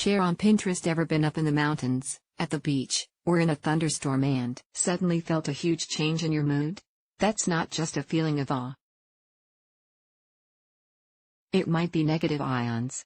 Share on Pinterest. Ever been up in the mountains, at the beach, or in a thunderstorm and suddenly felt a huge change in your mood? That's not just a feeling of awe. It might be negative ions.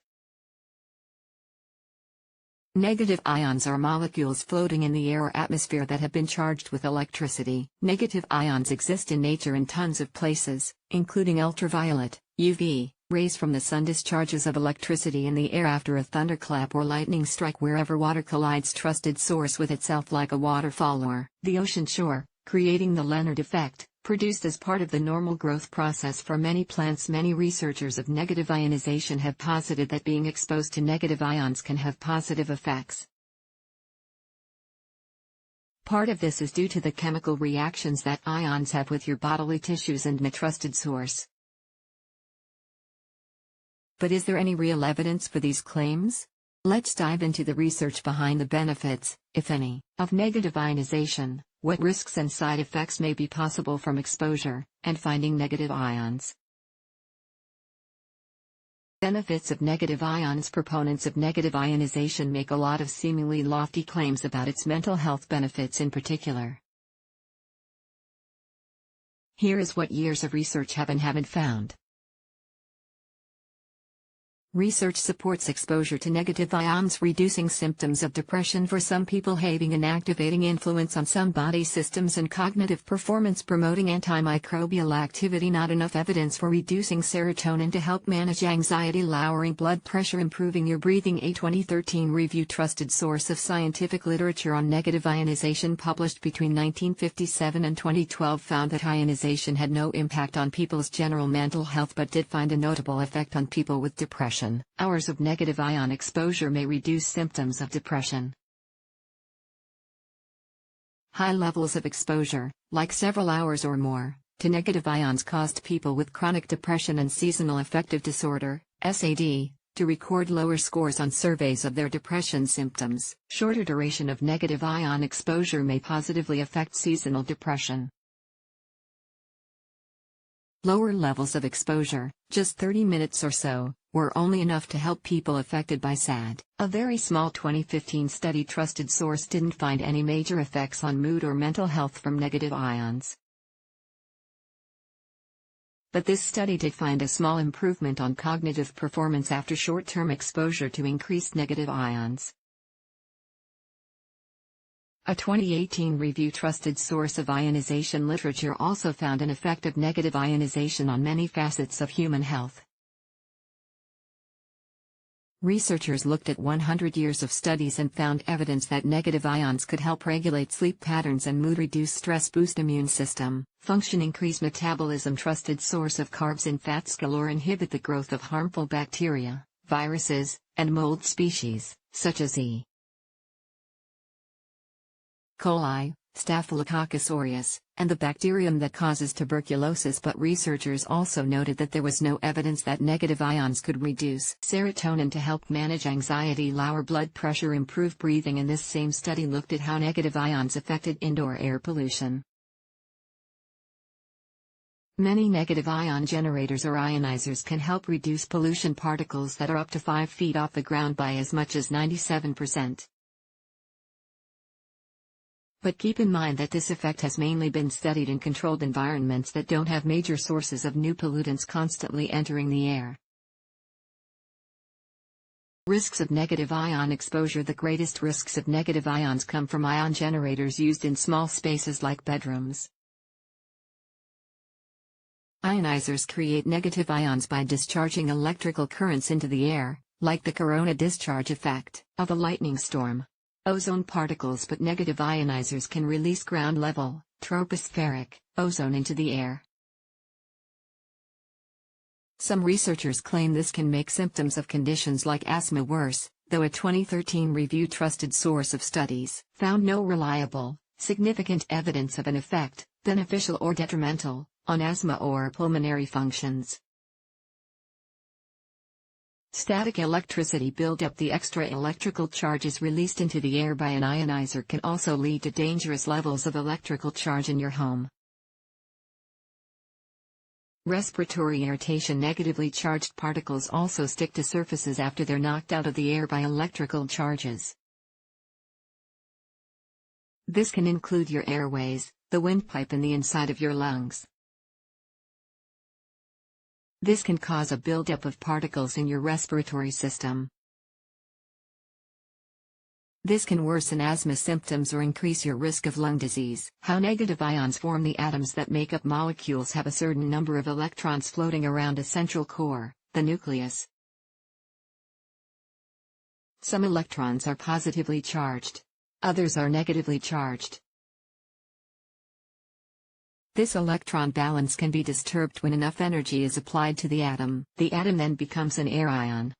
Negative ions are molecules floating in the air or atmosphere that have been charged with electricity. Negative ions exist in nature in tons of places, including ultraviolet, UV, rays from the sun, discharges of electricity in the air after a thunderclap or lightning strike, wherever water collides trusted source with itself like a waterfall or the ocean shore, creating the Leonard effect, produced as part of the normal growth process for many plants. Many researchers of negative ionization have posited that being exposed to negative ions can have positive effects. Part of this is due to the chemical reactions that ions have with your bodily tissues and a trusted source. But is there any real evidence for these claims? Let's dive into the research behind the benefits, if any, of negative ionization, what risks and side effects may be possible from exposure, and finding negative ions. Benefits of negative ions. Proponents of negative ionization make a lot of seemingly lofty claims about its mental health benefits in particular. Here is what years of research have and haven't found. Research supports exposure to negative ions reducing symptoms of depression for some people, having an activating influence on some body systems and cognitive performance, promoting antimicrobial activity. Not enough evidence for reducing serotonin to help manage anxiety, lowering blood pressure, improving your breathing. A 2013 review, trusted source of scientific literature on negative ionization, published between 1957 and 2012, found that ionization had no impact on people's general mental health but did find a notable effect on people with depression. Hours of negative ion exposure may reduce symptoms of depression. High levels of exposure, like several hours or more, to negative ions caused people with chronic depression and seasonal affective disorder, SAD, to record lower scores on surveys of their depression symptoms. Shorter duration of negative ion exposure may positively affect seasonal depression. Lower levels of exposure, just 30 minutes or so, were only enough to help people affected by SAD. A very small 2015 study, trusted source, didn't find any major effects on mood or mental health from negative ions. But this study did find a small improvement on cognitive performance after short-term exposure to increased negative ions. A 2018 review, trusted source of ionization literature, also found an effect of negative ionization on many facets of human health. Researchers looked at 100 years of studies and found evidence that negative ions could help regulate sleep patterns and mood, reduce stress, boost immune system function, increase metabolism. Trusted source of carbs and fats galore inhibit the growth of harmful bacteria, viruses, and mold species, such as E. coli, Staphylococcus aureus, and the bacterium that causes tuberculosis. But researchers also noted that there was no evidence that negative ions could reduce serotonin to help manage anxiety, lower blood pressure, improve breathing. And this same study looked at how negative ions affected indoor air pollution. Many negative ion generators or ionizers can help reduce pollution particles that are up to 5 feet off the ground by as much as 97%. But keep in mind that this effect has mainly been studied in controlled environments that don't have major sources of new pollutants constantly entering the air. Risks of negative ion exposure. The greatest risks of negative ions come from ion generators used in small spaces like bedrooms. Ionizers create negative ions by discharging electrical currents into the air, like the corona discharge effect of a lightning storm. Ozone particles. But negative ionizers can release ground-level, tropospheric, ozone into the air. Some researchers claim this can make symptoms of conditions like asthma worse, though a 2013 review, trusted source of studies, found no reliable, significant evidence of an effect, beneficial or detrimental, on asthma or pulmonary functions. Static electricity buildup. The extra electrical charges released into the air by an ionizer can also lead to dangerous levels of electrical charge in your home. Respiratory irritation. Negatively charged particles also stick to surfaces after they're knocked out of the air by electrical charges. This can include your airways, the windpipe, and the inside of your lungs. This can cause a buildup of particles in your respiratory system. This can worsen asthma symptoms or increase your risk of lung disease. How negative ions form. The atoms that make up molecules have a certain number of electrons floating around a central core, the nucleus. Some electrons are positively charged. Others are negatively charged. This electron balance can be disturbed when enough energy is applied to the atom. The atom then becomes an air ion.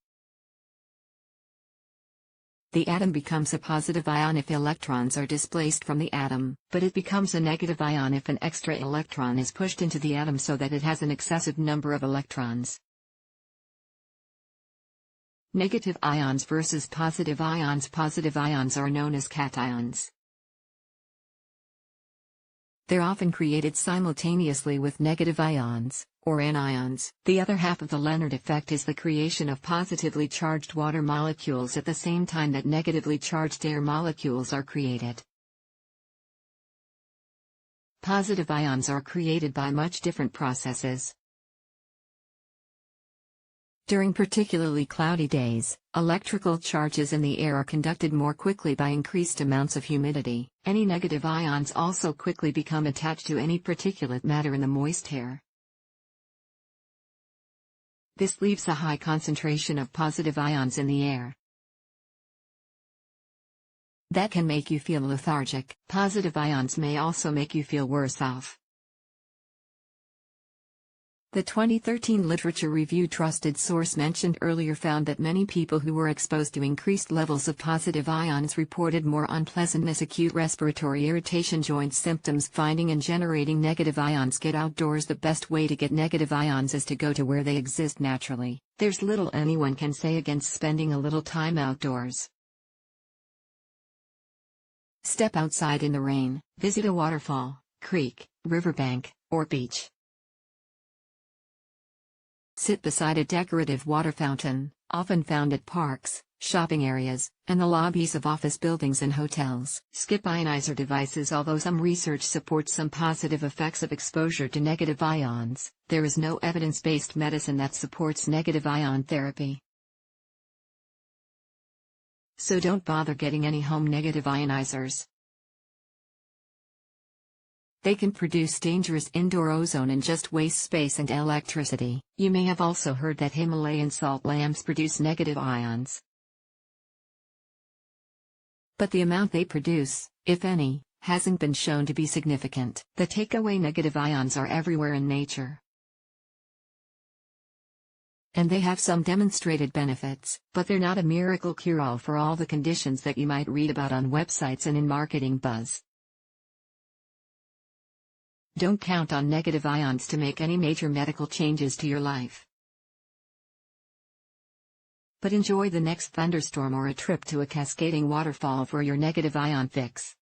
The atom becomes a positive ion if electrons are displaced from the atom, but it becomes a negative ion if an extra electron is pushed into the atom so that it has an excessive number of electrons. Negative ions versus positive ions. Positive ions are known as cations. They're often created simultaneously with negative ions, or anions. The other half of the Leonard effect is the creation of positively charged water molecules at the same time that negatively charged air molecules are created. Positive ions are created by much different processes. During particularly cloudy days, electrical charges in the air are conducted more quickly by increased amounts of humidity. Any negative ions also quickly become attached to any particulate matter in the moist air. This leaves a high concentration of positive ions in the air. That can make you feel lethargic. Positive ions may also make you feel worse off. The 2013 literature review trusted source mentioned earlier found that many people who were exposed to increased levels of positive ions reported more unpleasantness, acute respiratory irritation, joint symptoms. Finding and generating negative ions. Get outdoors. The best way to get negative ions is to go to where they exist naturally. There's little anyone can say against spending a little time outdoors. Step outside in the rain, visit a waterfall, creek, riverbank, or beach. Sit beside a decorative water fountain, often found at parks, shopping areas, and the lobbies of office buildings and hotels. Skip ionizer devices. Although some research supports some positive effects of exposure to negative ions, there is no evidence-based medicine that supports negative ion therapy. So don't bother getting any home negative ionizers. They can produce dangerous indoor ozone and just waste space and electricity. You may have also heard that Himalayan salt lamps produce negative ions. But the amount they produce, if any, hasn't been shown to be significant. The takeaway: negative ions are everywhere in nature. And they have some demonstrated benefits, but they're not a miracle cure-all for all the conditions that you might read about on websites and in marketing buzz. Don't count on negative ions to make any major medical changes to your life. But enjoy the next thunderstorm or a trip to a cascading waterfall for your negative ion fix.